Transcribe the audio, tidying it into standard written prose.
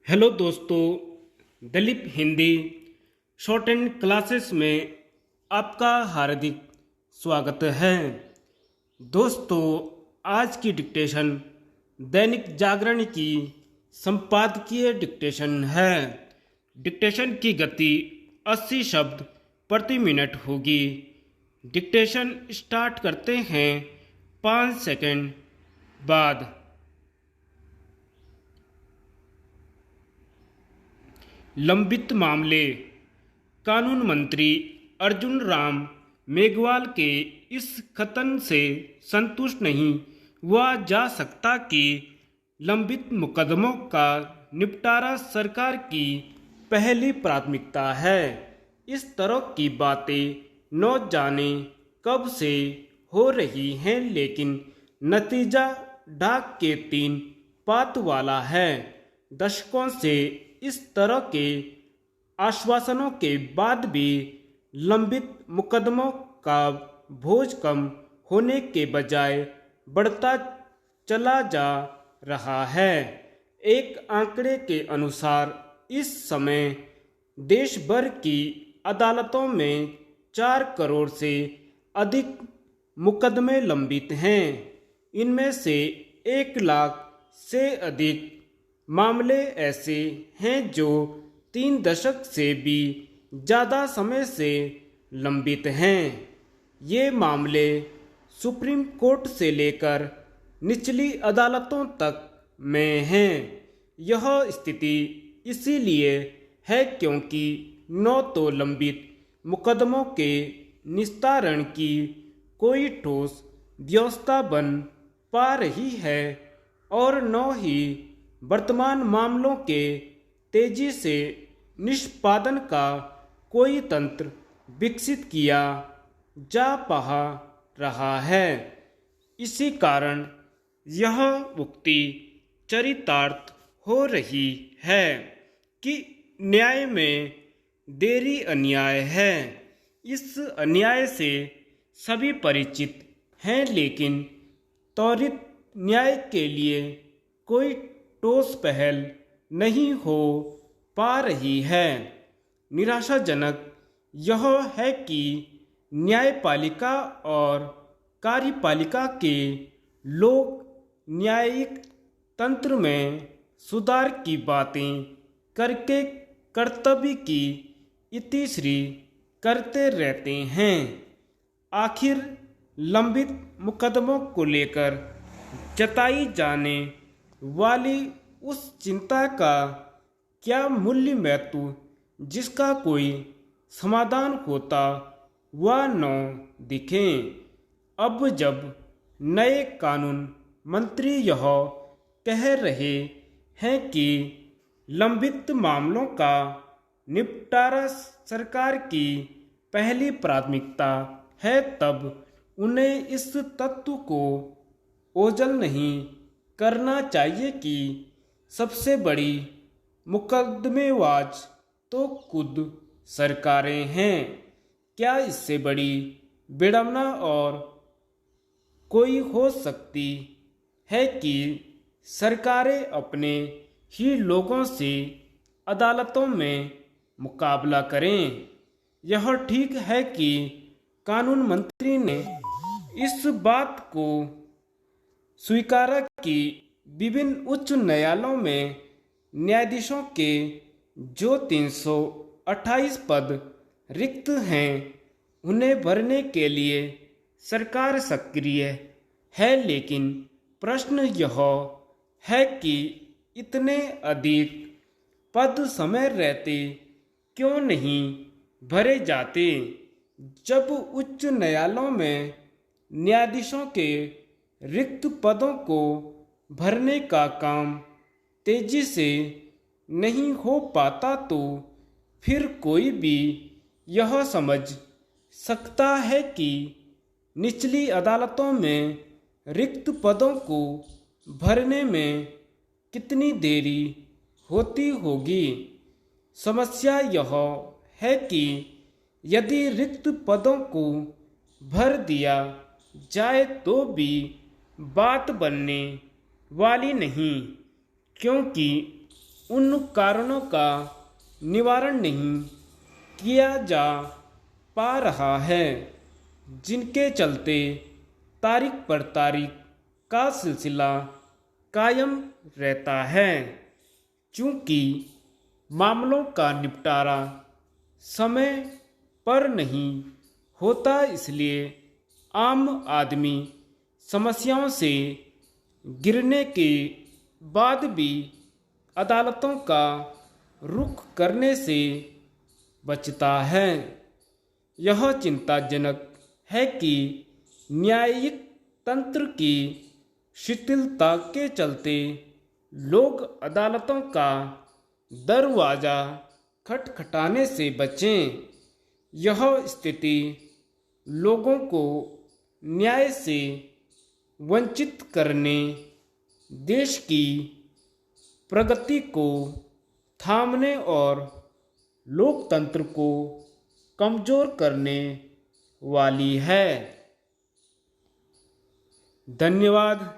Hello दोस्तों, Dilip Hindi short and classes में आपका हार्दिक स्वागत है। दोस्तों, आज की डिक्टेशन दैनिक जागरण की संपादकीय डिक्टेशन है। डिक्टेशन की गति 80 शब्द प्रति मिनट होगी। डिक्टेशन स्टार्ट करते हैं 5 सेकंड बाद। लंबित मामले। कानून मंत्री अर्जुन राम मेघवाल के इस कथन से संतुष्ट नहीं हुआ जा सकता कि लंबित मुकदमों का निपटारा सरकार की पहली प्राथमिकता है। इस तरह की बातें न जाने कब से हो रही हैं, लेकिन नतीजा डाक के 3 पात वाला है। दशकों से इस तरह के आश्वासनों के बाद भी लंबित मुकदमों का बोझ कम होने के बजाय बढ़ता चला जा रहा है। एक आंकड़े के अनुसार इस समय देश भर की अदालतों में 4 करोड़ से अधिक मुकदमे लंबित हैं। इनमें से 1 लाख से अधिक मामले ऐसे हैं जो 3 दशक से भी ज़्यादा समय से लंबित हैं। ये मामले सुप्रीम कोर्ट से लेकर निचली अदालतों तक में हैं। यह स्थिति इसीलिए है क्योंकि न तो लंबित मुकदमों के निस्तारण की कोई ठोस व्यवस्था बन पा रही है और न ही वर्तमान मामलों के तेजी से निष्पादन का कोई तंत्र विकसित किया जा पा रहा है। इसी कारण यह उक्ति चरितार्थ हो रही है कि न्याय में देरी अन्याय है। इस अन्याय से सभी परिचित हैं, लेकिन त्वरित न्याय के लिए कोई ठोस पहल नहीं हो पा रही है। निराशाजनक यह है कि न्यायपालिका और कार्यपालिका के लोग न्यायिक तंत्र में सुधार की बातें करके कर्तव्य की इतिश्री करते रहते हैं। आखिर लंबित मुकदमों को लेकर जताई जाने वाली उस चिंता का क्या मूल्य महत्व जिसका कोई समाधान होता वह न दिखे। अब जब नए कानून मंत्री यह कह रहे हैं कि लंबित मामलों का निपटारा सरकार की पहली प्राथमिकता है, तब उन्हें इस तत्व को ओझल नहीं करना चाहिए कि सबसे बड़ी मुकदमेबाज तो खुद सरकारें हैं। क्या इससे बड़ी विडंबना और कोई हो सकती है कि सरकारें अपने ही लोगों से अदालतों में मुकाबला करें। यह ठीक है कि कानून मंत्री ने इस बात को स्वीकारा कि विभिन्न उच्च न्यायालयों में न्यायाधीशों के जो 328 पद रिक्त हैं, उन्हें भरने के लिए सरकार सक्रिय है, लेकिन प्रश्न यह है कि इतने अधिक पद समय रहते क्यों नहीं भरे जाते। जब उच्च न्यायालयों में न्यायाधीशों के रिक्त पदों को भरने का काम तेजी से नहीं हो पाता, तो फिर कोई भी यह समझ सकता है कि निचली अदालतों में रिक्त पदों को भरने में कितनी देरी होती होगी। समस्या यह है कि यदि रिक्त पदों को भर दिया जाए तो भी बात बनने वाली नहीं, क्योंकि उन कारणों का निवारण नहीं किया जा पा रहा है जिनके चलते तारीख पर तारीख का सिलसिला कायम रहता है। चूँकि मामलों का निपटारा समय पर नहीं होता, इसलिए आम आदमी समस्याओं से गिरने के बाद भी अदालतों का रुख करने से बचता है। यह चिंताजनक है कि न्यायिक तंत्र की शिथिलता के चलते लोग अदालतों का दरवाज़ा खटखटाने से बचें। यह स्थिति लोगों को न्याय से वंचित करने, देश की प्रगति को थामने और लोकतंत्र को कमज़ोर करने वाली है। धन्यवाद।